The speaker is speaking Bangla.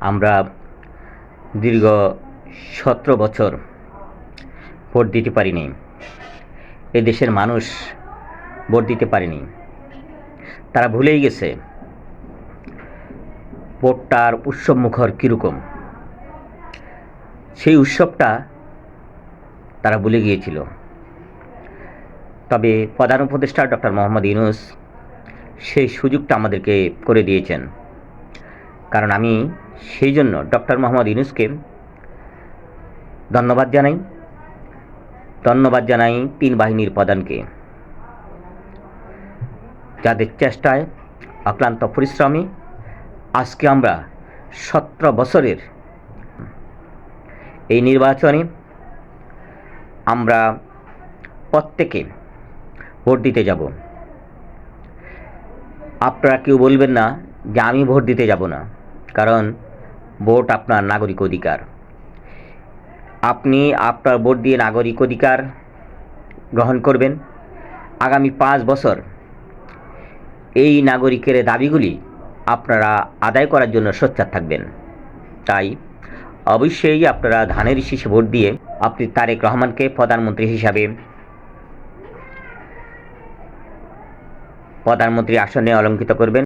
আমরা দীর্ঘ 17 বছর ভোট দিতে পারিনি। এদেশের মানুষ ভোট দিতে পারেনি। তারা ভুলেই গেছে ভোটটার উৎসবমুখর কীরকম। সেই উৎসবটা তারা ভুলে গিয়েছিল। তবে প্রধান উপদেষ্টা ডক্টর মোহাম্মদ ইউনূস সেই সুযোগটা আমাদেরকে করে দিয়েছেন। কারণ আমি সেই জন্য ডক্টর মোহাম্মদ ইউনূসকে ধন্যবাদ জানাই 3 বাহিনীর প্রধানকে, যাদের চেষ্টায় অক্লান্ত পরিশ্রমে আজকে আমরা 17 বছরের এই নির্বাচনে আমরা প্রত্যেকে ভোট দিতে যাব। আপনারা কেউ বলবেন না যে আমি ভোট দিতে যাব না, কারণ ভোট আপনার নাগরিক অধিকার। আপনি আপনার ভোট দিয়ে নাগরিক অধিকার গ্রহণ করবেন। আগামী 5 বছর এই নাগরিকের দাবিগুলি আপনারা আদায় করার জন্য সোচ্চার থাকবেন। তাই অবশ্যই আপনারা ধানের শীষে ভোট দিয়ে আপনি তারেক রহমানকে প্রধানমন্ত্রী হিসাবে প্রধানমন্ত্রী আসনে অলঙ্কৃত করবেন।